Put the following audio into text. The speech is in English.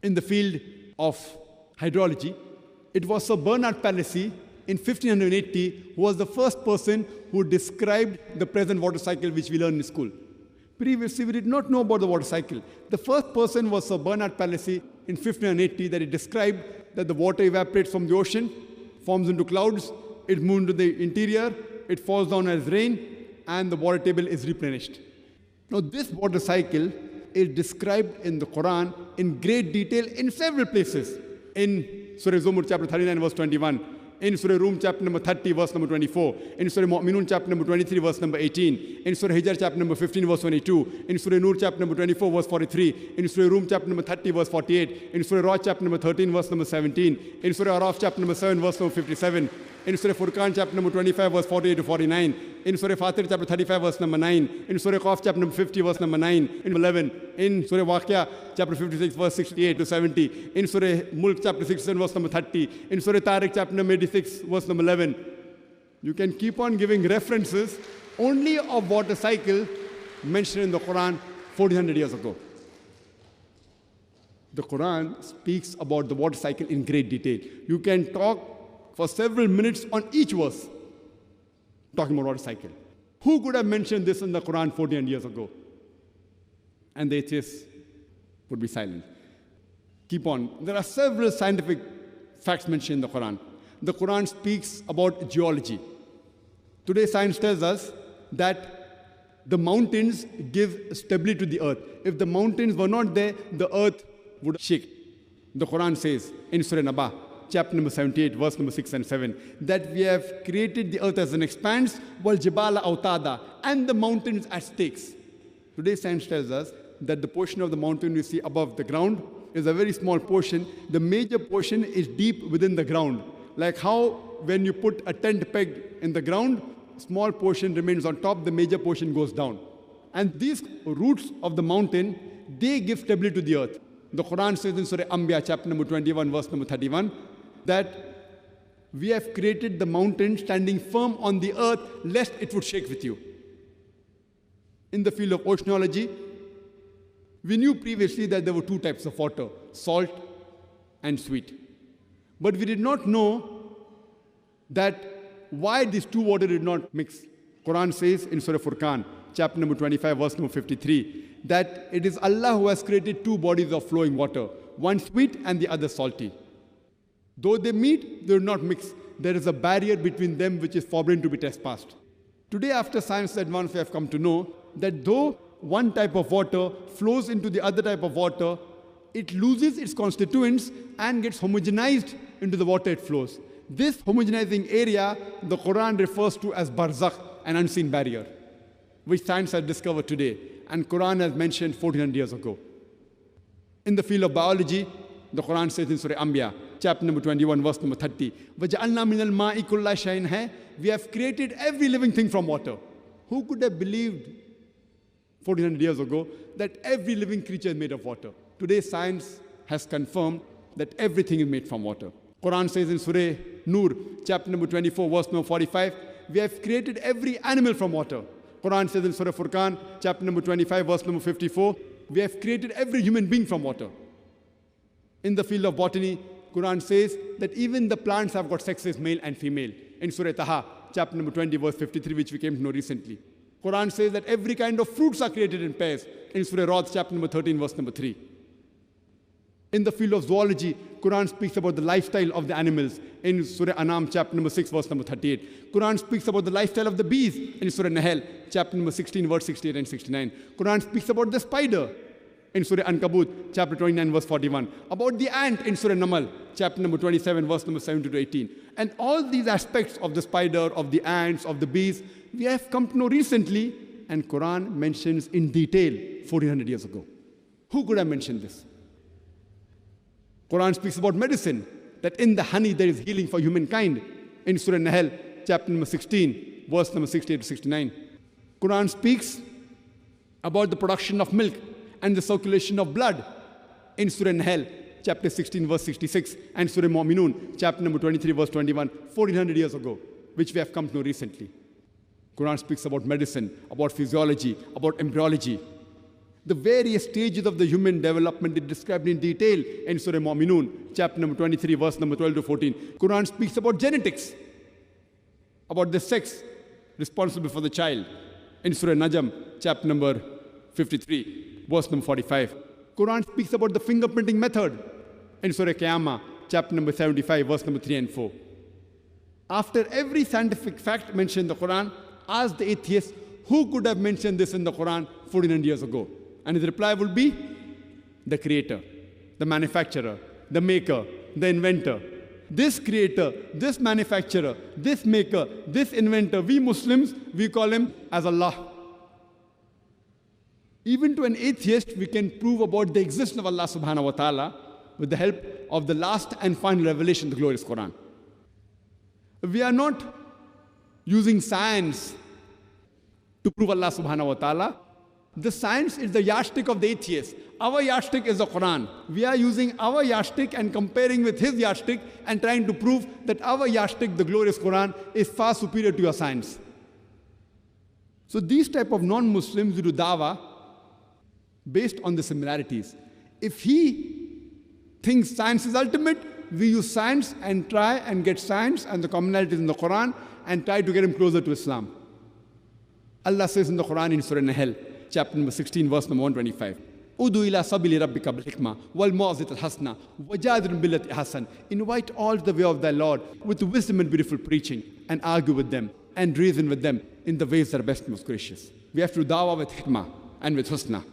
in the field of hydrology. It was Sir Bernard Palissy in 1580 who was the first person who described the present water cycle which we learn in school. Previously, we did not know about the water cycle. The first person was Sir Bernard Palissy in 1580 that he described that the water evaporates from the ocean, forms into clouds, it moves into the interior, it falls down as rain, and the water table is replenished. Now, this water cycle is described in the Quran in great detail in several places. In Surah Zumur, chapter 39, verse 21. In Surah Rum, chapter number 30, verse number 24. In Surah Mu'minun, chapter number 23, verse number 18. In Surah Hijr, chapter number 15, verse 22. In Surah Nur, chapter number 24, verse 43. In Surah Rum, chapter number 30, verse 48. In Surah Ra'd, chapter number 13, verse number 17. In Surah Araf, chapter number 7, verse number 57. In Surah Furqan, chapter number 25, verse 48 to 49. In Surah Fatir, chapter 35, verse number 9. In Surah Qaf, chapter number 50, verse number 9. In 11. In Surah Waqia, chapter 56, verse 68 to 70. In Surah Mulk, chapter 67, verse number 30. In Surah Tariq, chapter number 86, verse number 11. You can keep on giving references only of water cycle mentioned in the Quran 1400 years ago. The Quran speaks about the water cycle in great detail. You can talk for several minutes on each verse, talking about water cycle. Who could have mentioned this in the Quran 1400 years ago? And the atheists would be silent. Keep on. There are several scientific facts mentioned in the Quran. The Quran speaks about geology. Today, science tells us that the mountains give stability to the earth. If the mountains were not there, the earth would shake. The Quran says in Surah Naba, chapter number 78, verse number 6 and 7, that we have created the earth as an expanse, wal jibala autada, and the mountains as stakes. Today, science tells us that the portion of the mountain you see above the ground is a very small portion. The major portion is deep within the ground. Like how when you put a tent peg in the ground, small portion remains on top, the major portion goes down. And these roots of the mountain, they give stability to the earth. The Quran says in Surah Anbiya, chapter number 21, verse number 31, that we have created the mountain standing firm on the earth, lest it would shake with you. In the field of oceanology, we knew previously that there were two types of water, salt and sweet. But we did not know that why these two waters did not mix. Quran says in Surah Furqan, chapter number 25, verse number 53, that it is Allah who has created two bodies of flowing water, one sweet and the other salty. Though they meet, they do not mix. There is a barrier between them which is forbidden to be trespassed. Today, after science advance, we have come to know that though one type of water flows into the other type of water, it loses its constituents and gets homogenized into the water it flows. This homogenizing area, the Quran refers to as barzakh, an unseen barrier, which science has discovered today, and Quran has mentioned 1400 years ago. In the field of biology, the Quran says in Surah Anbiya, chapter number 21, verse number 30, وَجَعَلْنَا مِنَ الْمَاءِ كُلَّ شَيْءٍ حَيٍّ. We have created every living thing from water. Who could have believed 1400 years ago that every living creature is made of water? Today, science has confirmed that everything is made from water. Quran says in Surah Nur, chapter number 24, verse number 45, we have created every animal from water. Quran says in Surah Furqan, chapter number 25, verse number 54, we have created every human being from water. In the field of botany, Quran says that even the plants have got sexes, male and female. In Surah Taha, chapter number 20, verse 53, which we came to know recently. Quran says that every kind of fruits are created in pairs. In Surah Ra'd, chapter number 13, verse number 3. In the field of zoology, Quran speaks about the lifestyle of the animals. In Surah Anam, chapter number 6, verse number 38. Quran speaks about the lifestyle of the bees. In Surah Nahl, chapter number 16, verse 68 and 69. Quran speaks about the spider. In Surah Ankabut, chapter 29, verse 41. About the ant in Surah Namal, chapter number 27, verse number 17 to 18. And all these aspects of the spider, of the ants, of the bees, we have come to know recently, and Quran mentions in detail 1400 years ago. Who could have mentioned this? Quran speaks about medicine, that in the honey there is healing for humankind. In Surah Nahl, chapter number 16, verse number 68 to 69. Quran speaks about the production of milk and the circulation of blood. In Surah Nahl, chapter 16, verse 66, and Surah Mu'minun, chapter number 23, verse 21, 1400 years ago, which we have come to know recently. Quran speaks about medicine, about physiology, about embryology. The various stages of the human development is described in detail in Surah Mu'minun, chapter number 23, verse number 12 to 14. Quran speaks about genetics, about the sex responsible for the child. In Surah Najm, chapter number 53, verse number 45. Quran speaks about the fingerprinting method. In Surah Qiyamah, chapter number 75, verse number 3 and 4. After every scientific fact mentioned in the Quran, ask the atheist, who could have mentioned this in the Quran 1400 years ago? And his reply would be, the creator, the manufacturer, the maker, the inventor. This creator, this manufacturer, this maker, this inventor, we Muslims, we call him as Allah. Even to an atheist, we can prove about the existence of Allah subhanahu wa ta'ala with the help of the last and final revelation, the glorious Quran. We are not using science to prove Allah subhanahu wa ta'ala. The science is the yardstick of the atheist. Our yardstick is the Quran. We are using our yardstick and comparing with his yardstick and trying to prove that our yardstick, the glorious Quran, is far superior to your science. So these type of non-Muslims do dawah based on the similarities. If he thinks science is ultimate, we use science and try and get science and the commonalities in the Quran and try to get him closer to Islam. Allah says in the Quran in Surah Nahl, chapter number 16, verse number 125. Udu ila sabili rabbika bil hikmah wal mawzit al hasna wajadil billati hasan. Invite all to the way of thy Lord with wisdom and beautiful preaching, and argue with them and reason with them in the ways that are best and most gracious. We have to dawah with hikmah and with husna.